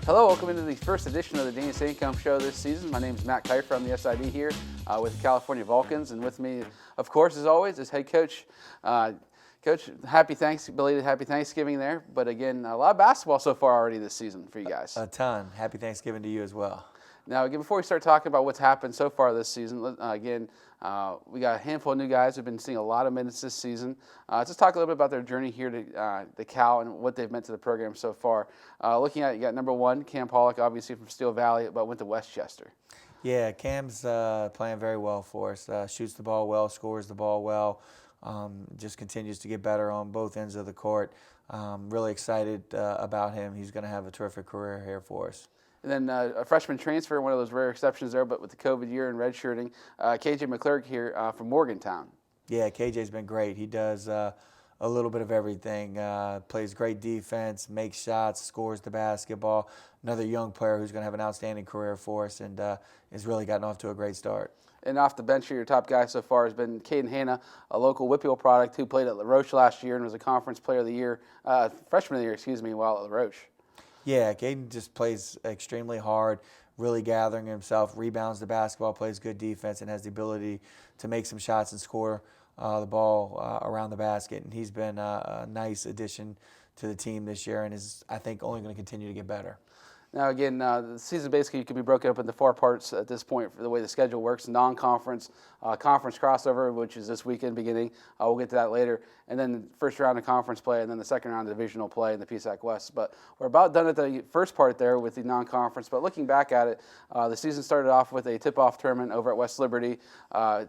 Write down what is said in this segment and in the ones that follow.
Hello, welcome into the first edition of the Danny Sancomb Show this season. My name is Matt Keifer. I'm the SID here with the California Vulcans, and with me, of course, as always, is head coach. Coach, belated happy Thanksgiving there. But again, a lot of basketball so far already this season for you guys. A ton. Happy Thanksgiving to you as well. Now, again, before we start talking about what's happened so far this season, we got a handful of new guys who've been seeing a lot of minutes this season. Let's just talk a little bit about their journey here to the Cal and what they've meant to the program so far. Looking at it, you got number one, Cam Pollock, obviously from Steel Valley, but went to Westchester. Yeah, Cam's playing very well for us. Shoots the ball well, scores the ball well. Just continues to get better on both ends of the court. Really excited about him. He's going to have a terrific career here for us. And then a freshman transfer, one of those rare exceptions there, but with the COVID year and redshirting, KJ McClurg here from Morgantown. Yeah, KJ's been great. He does a little bit of everything. Plays great defense, makes shots, scores the basketball. Another young player who's going to have an outstanding career for us and has really gotten off to a great start. And off the bench here, your top guy so far has been Caden Hanna, a local Whitfield product who played at La Roche last year and was a conference player of the year, freshman of the year, while at La Roche. Yeah, Caden just plays extremely hard, really gathering himself, rebounds the basketball, plays good defense, and has the ability to make some shots and score the ball around the basket. And he's been a nice addition to the team this year and is, I think, only going to continue to get better. Now, again, the season basically can be broken up into four parts at this point for the way the schedule works. Non-conference, conference crossover, which is this weekend beginning. We'll get to that later. And then the first round of conference play, and then the second round of divisional play in the PSAC West. But we're about done at the first part there with the non-conference. But looking back at it, the season started off with a tip-off tournament over at West Liberty.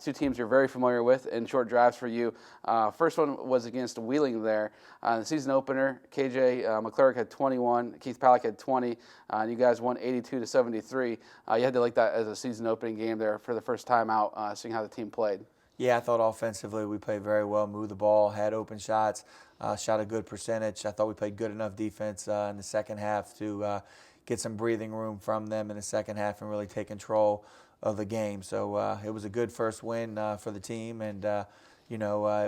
Two teams you're very familiar with and short drives for you. First one was against Wheeling there. The season opener, KJ McClurg had 21, Keith Palak had 20, and you guys won 82-73. You had to like that as a season opening game there for the first time out, seeing how the team played. Yeah, I thought offensively we played very well, moved the ball, had open shots, shot a good percentage. I thought we played good enough defense in the second half to get some breathing room from them in the second half and really take control of the game. So it was a good first win for the team, and it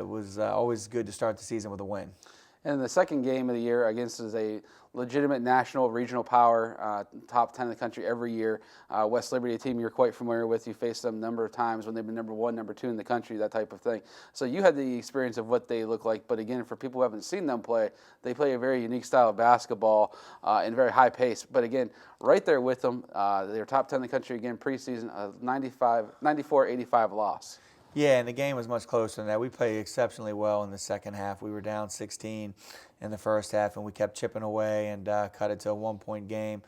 was always good to start the season with a win. And the second game of the year against is a legitimate national, regional power, top 10 in the country every year. West Liberty, a team you're quite familiar with. You faced them a number of times when they've been number one, number two in the country, that type of thing. So you had the experience of what they look like. But again, for people who haven't seen them play, they play a very unique style of basketball and very high pace. But again, right there with them, they're top 10 in the country again preseason, a 94-85 loss. Yeah, and the game was much closer than that. We played exceptionally well in the second half. We were down 16 in the first half, and we kept chipping away and cut it to a one-point game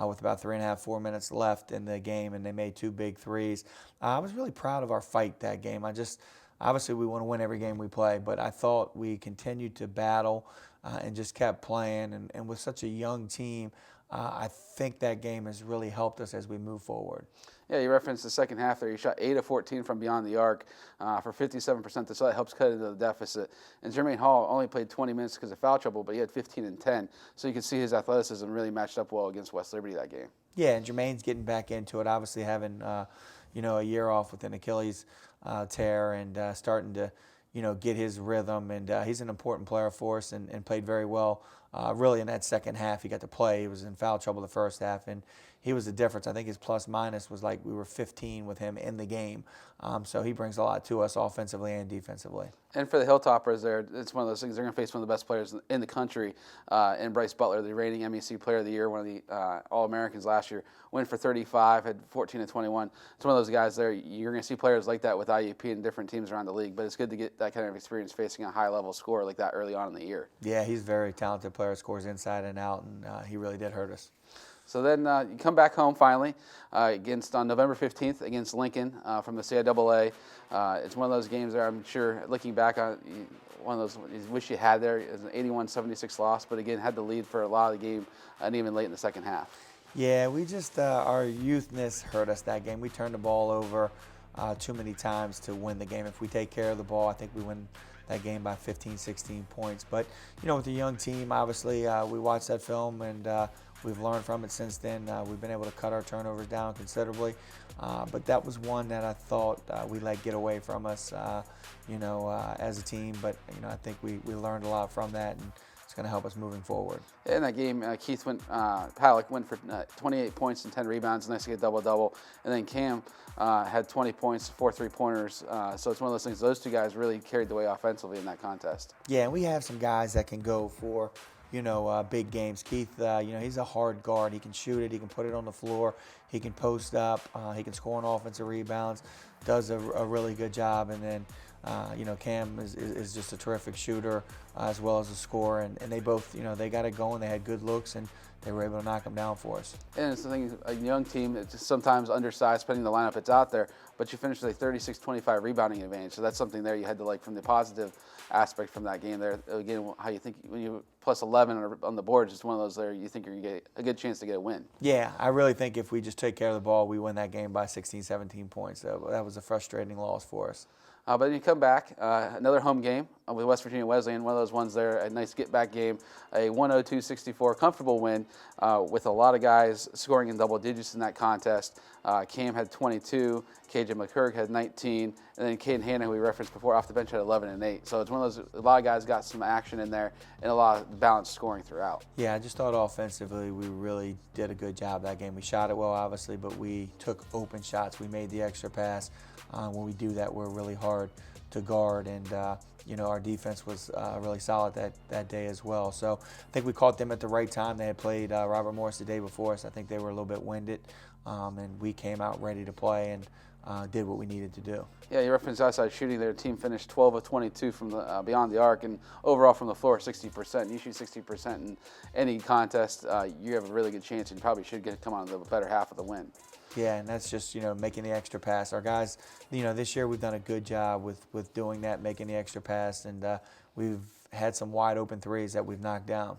with about 3.5, 4 minutes left in the game, and they made two big threes. I was really proud of our fight that game. Obviously we want to win every game we play, but I thought we continued to battle and just kept playing. And with such a young team, I think that game has really helped us as we move forward. Yeah, you referenced the second half there. You shot 8 of 14 from beyond the arc for 57%, so that helps cut into the deficit. And Jermaine Hall only played 20 minutes because of foul trouble, but he had 15 and 10. So you can see his athleticism really matched up well against West Liberty that game. Yeah, and Jermaine's getting back into it, obviously having a year off with an Achilles tear and starting to get his rhythm. And he's an important player for us and played very well. Really in that second half, he got to play. He was in foul trouble the first half, and he was the difference. I think his plus-minus was like we were 15 with him in the game. So he brings a lot to us offensively and defensively. And for the Hilltoppers there, it's one of those things. They're going to face one of the best players in the country in Bryce Butler, the reigning MEC Player of the Year, one of the All-Americans last year. Went for 35, had 14 and 21. It's one of those guys there. You're going to see players like that with IUP and different teams around the league, but it's good to get that kind of experience facing a high-level scorer like that early on in the year. Yeah, he's a very talented player, scores inside and out, and he really did hurt us. So then you come back home finally on November 15th against Lincoln from the CIAA. It's one of those games there, I'm sure, looking back on one of those you wish you had there. It was an 81-76 loss, but again, had the lead for a lot of the game and even late in the second half. Yeah, we just, our youthness hurt us that game. We turned the ball over too many times to win the game. If we take care of the ball, I think we win that game by 15, 16 points. But, with the young team, obviously, we watched that film and we've learned from it since then. We've been able to cut our turnovers down considerably. But that was one that I thought we let get away from us, as a team. But, I think we learned a lot from that. And it's going to help us moving forward. In that game, Halleck went for 28 points and 10 rebounds. Nice to get double-double. And then Cam had 20 points, 4 3-pointers. So it's one of those things. Those two guys really carried the way offensively in that contest. Yeah, and we have some guys that can go for, big games. Keith, he's a hard guard. He can shoot it. He can put it on the floor. He can post up. He can score on offensive rebounds. Does a really good job. And then, Cam is just a terrific shooter as well as a scorer. And they both, they got it going. They had good looks, and they were able to knock them down for us. And it's the thing, a young team that's just sometimes undersized, depending on the lineup that's out there, but you finished with a 36-25 rebounding advantage. So that's something there you had to like from the positive aspect from that game there. Again, how you think when you plus 11 on the board, just one of those there, you think you're going to get a good chance to get a win. Yeah, I really think if we just take care of the ball, we win that game by 16, 17 points. That was a frustrating loss for us. But then you come back, another home game with West Virginia Wesleyan, one of those ones there, a nice get-back game, a 102-64 comfortable win with a lot of guys scoring in double digits in that contest. Cam had 22, KJ McCurg had 19, and then Caden Hanna, who we referenced before, off the bench had 11 and 8. So it's one of those, a lot of guys got some action in there and a lot of balanced scoring throughout. Yeah, I just thought offensively we really did a good job that game. We shot it well, obviously, but we took open shots. We made the extra pass. When we do that, we're really hard to guard, and our defense was really solid that day as well. So I think we caught them at the right time. They had played Robert Morris the day before, so I think they were a little bit winded, and we came out ready to play and did what we needed to do. Yeah, you referenced outside shooting. Their team finished 12 of 22 from the beyond the arc, and overall from the floor 60%. You shoot 60% in any contest, you have a really good chance, and you probably should come on the better half of the win. Yeah, and that's just, making the extra pass. Our guys, this year we've done a good job with doing that, making the extra pass, and we've had some wide open threes that we've knocked down.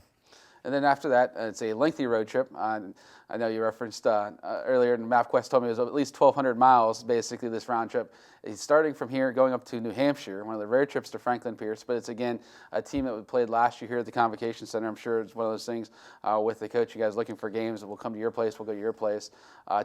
And then after that, it's a lengthy road trip. I know you referenced earlier, and MapQuest told me it was at least 1,200 miles, basically, this round trip. It's starting from here, going up to New Hampshire, one of the rare trips to Franklin Pierce. But it's, again, a team that we played last year here at the Convocation Center. I'm sure it's one of those things with the coach, you guys looking for games that will come to your place, we'll go to your place.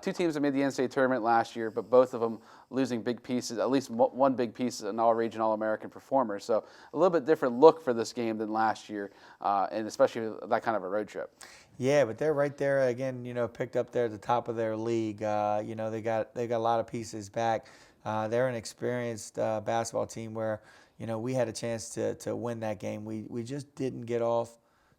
Two teams that made the NCAA tournament last year, but both of them losing big pieces, at least one big piece, an all-region, all-American performer. So a little bit different look for this game than last year, and especially that kind of a road trip. Yeah, but they're right there again. Picked up there at the top of their league. They got a lot of pieces back. They're an experienced basketball team where we had a chance to win that game. We just didn't get off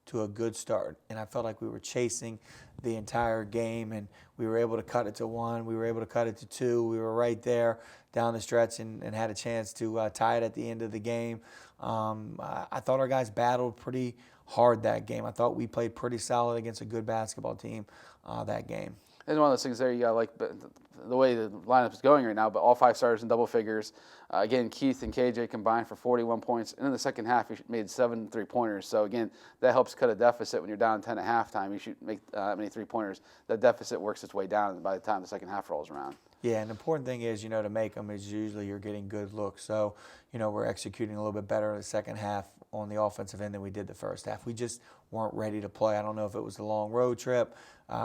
to a good start, and I felt like we were chasing the entire game, and we were able to cut it to 1. We were able to cut it to 2. We were right there down the stretch and had a chance to tie it at the end of the game. I thought our guys battled pretty hard that game. I thought we played pretty solid against a good basketball team that game. It's one of those things there, you got like the way the lineup is going right now, but all 5 starters in double figures. Again, Keith and KJ combined for 41 points. And in the second half, he made 7 3-pointers. So, again, that helps cut a deficit when you're down 10 at halftime. You should make that many 3-pointers. That deficit works its way down by the time the second half rolls around. Yeah, and the important thing is, to make them is usually you're getting good looks. So, we're executing a little bit better in the second half on the offensive end than we did the first half. We just weren't ready to play. I don't know if it was the long road trip.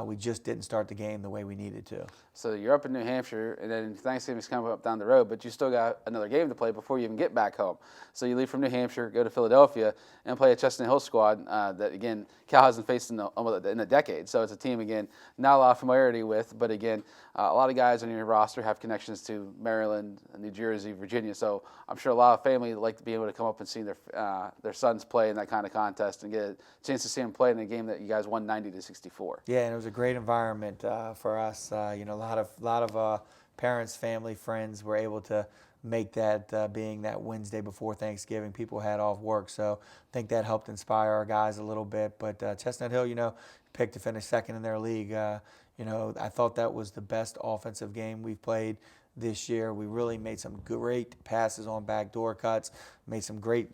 We just didn't start the game the way we needed to. So you're up in New Hampshire, and then Thanksgiving's coming up down the road, but you still got another game to play before you even get back home. So you leave from New Hampshire, go to Philadelphia, and play a Chestnut Hill squad that, again, Cal hasn't faced in a decade. So it's a team, again, not a lot of familiarity with, but, again, a lot of guys on your roster have connections to Maryland, New Jersey, Virginia. So I'm sure a lot of family like to be able to come up and see their sons play in that kind of contest and get a chance to see them play in a game that you guys won 90-64. Yeah, and it was a great environment for us. A lot of parents, family, friends were able to make that being that Wednesday before Thanksgiving. People had off work, so I think that helped inspire our guys a little bit. But Chestnut Hill, picked to finish second in their league. I thought that was the best offensive game we've played this year. We really made some great passes on backdoor cuts, made some great,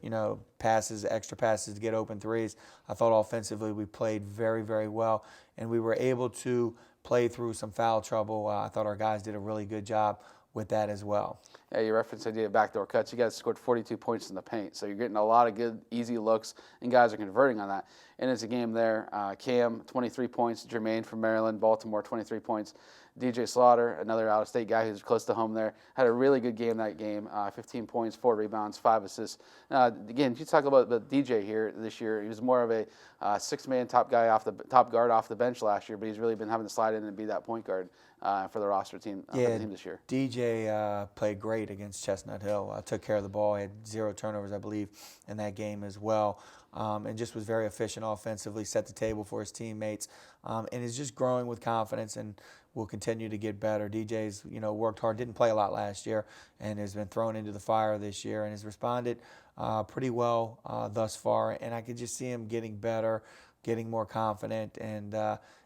passes, extra passes to get open threes. I thought offensively we played very, very well, and we were able to play through some foul trouble. I thought our guys did a really good job with that as well. Yeah, you referenced the idea of backdoor cuts. You guys scored 42 points in the paint, so you're getting a lot of good, easy looks, and guys are converting on that. And it's a game there. Cam, 23 points. Jermaine from Maryland. Baltimore, 23 points. DJ Slaughter, another out-of-state guy who's close to home there, had a really good game that game. 15 points, 4 rebounds, 5 assists. Again, you talk about the DJ here this year. He was more of a six-man top guard off the bench last year, but he's really been having to slide in and be that point guard for the roster team, for the team this year. DJ played great against Chestnut Hill. Took care of the ball. He had 0 turnovers, I believe, in that game as well. And just was very efficient offensively, set the table for his teammates, and is just growing with confidence and will continue to get better. DJ's, worked hard, didn't play a lot last year, and has been thrown into the fire this year and has responded pretty well thus far. And I could just see him getting better, getting more confident, and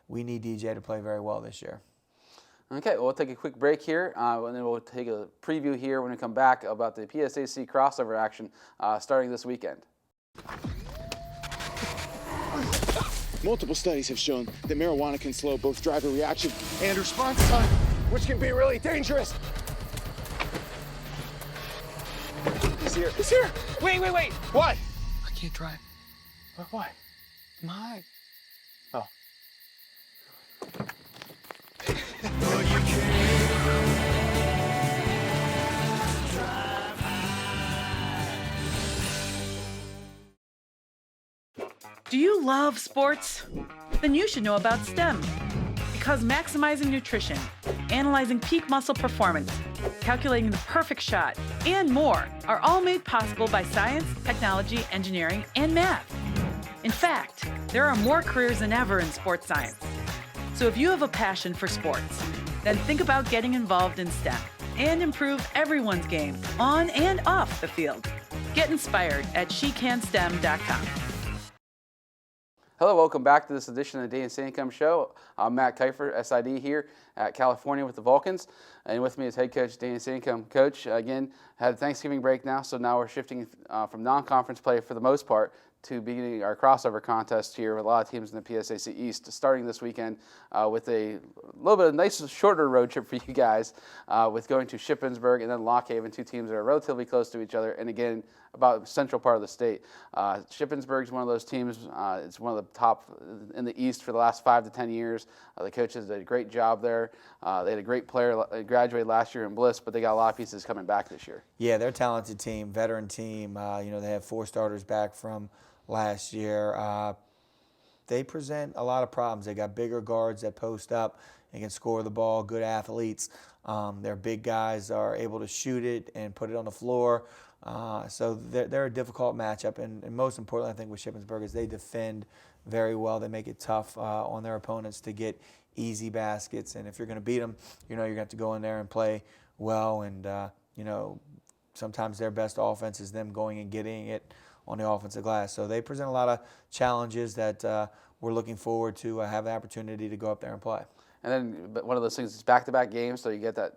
we need DJ to play very well this year. Okay, well, we'll take a quick break here, and then we'll take a preview here when we come back about the PSAC crossover action starting this weekend. Multiple studies have shown that marijuana can slow both driver reaction and response time, which can be really dangerous. He's here. He's here. Wait. What? I can't drive. Why? My. Oh. Do you love sports? Then you should know about STEM. Because maximizing nutrition, analyzing peak muscle performance, calculating the perfect shot, and more are all made possible by science, technology, engineering, and math. In fact, there are more careers than ever in sports science. So if you have a passion for sports, then think about getting involved in STEM and improve everyone's game on and off the field. Get inspired at SheCanSTEM.com. Hello, welcome back to this edition of the Dan Sancomb Show. I'm Matt Keifer, SID here at California with the Vulcans, and with me is head coach Dan Sancomb. Coach, again, had a Thanksgiving break now, so now we're shifting from non-conference play for the most part to beginning our crossover contest here with a lot of teams in the PSAC East, starting this weekend with a little bit of a nice, shorter road trip for you guys, with going to Shippensburg and then Lock Haven, two teams that are relatively close to each other, and again, about central part of the state. Shippensburg is one of those teams. It's one of the top in the East for the last 5 to 10 years. The coaches did a great job there. They had a great player graduated last year in Bliss, but they got a lot of pieces coming back this year. Yeah, they're a talented team, veteran team. They have 4 starters back from last year. They present a lot of problems. They got bigger guards that post up and can score the ball, good athletes. Their big guys are able to shoot it and put it on the floor. So they're a difficult matchup, and most importantly, I think with Shippensburg is they defend very well. They make it tough on their opponents to get easy baskets, and if you're going to beat them, you're going to have to go in there and play well. And sometimes their best offense is them going and getting it on the offensive glass. So they present a lot of challenges that we're looking forward to have the opportunity to go up there and play. And then one of those things is back-to-back games, so you get that.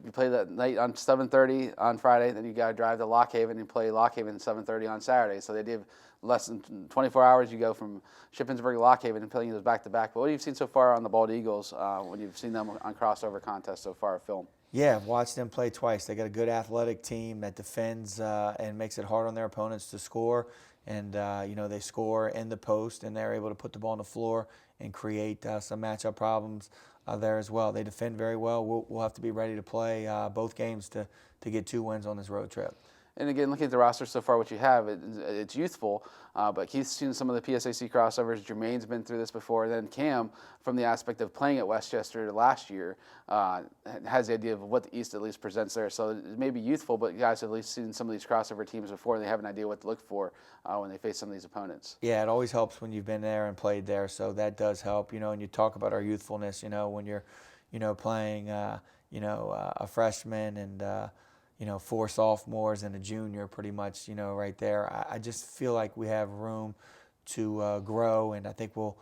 You play that night on 7:30 on Friday, then you got to drive to Lock Haven and play Lock Haven at 7:30 on Saturday. So they did less than 24 hours. You go from Shippensburg to Lock Haven and playing those back-to-back. But what have you seen so far on the Bald Eagles when you've seen them on crossover contests so far, film? Yeah, I've watched them play twice. They got a good athletic team that defends and makes it hard on their opponents to score. And, they score in the post, and they're able to put the ball on the floor and create some matchup problems there as well. They defend very well. We'll have to be ready to play both games to get 2 wins on this road trip. And again, looking at the roster so far, what you have, it's youthful, but Keith's seen some of the PSAC crossovers. Jermaine's been through this before. Then Cam, from the aspect of playing at Westchester last year, has the idea of what the East at least presents there. So it may be youthful, but you guys have at least seen some of these crossover teams before, and they have an idea what to look for when they face some of these opponents. Yeah, it always helps when you've been there and played there, so that does help. And you talk about our youthfulness, when you're, playing, a freshman and, 4 sophomores and a junior pretty much, right there. I just feel like we have room to grow, and I think we'll,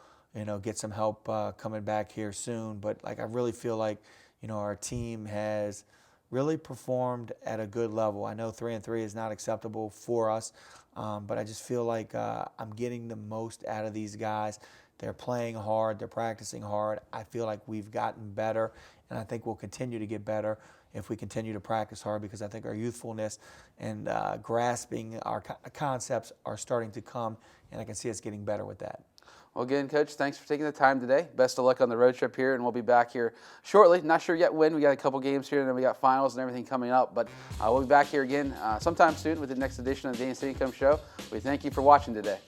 get some help coming back here soon. But, I really feel like, our team has really performed at a good level. I know 3-3 is not acceptable for us, but I just feel like I'm getting the most out of these guys. They're playing hard. They're practicing hard. I feel like we've gotten better, and I think we'll continue to get better if we continue to practice hard, because I think our youthfulness and grasping our concepts are starting to come, and I can see us getting better with that. Well, again, Coach, thanks for taking the time today. Best of luck on the road trip here, and we'll be back here shortly. Not sure yet when. We got a couple games here, and then we got finals and everything coming up. But we'll be back here again sometime soon with the next edition of the Sancomb Show. We thank you for watching today.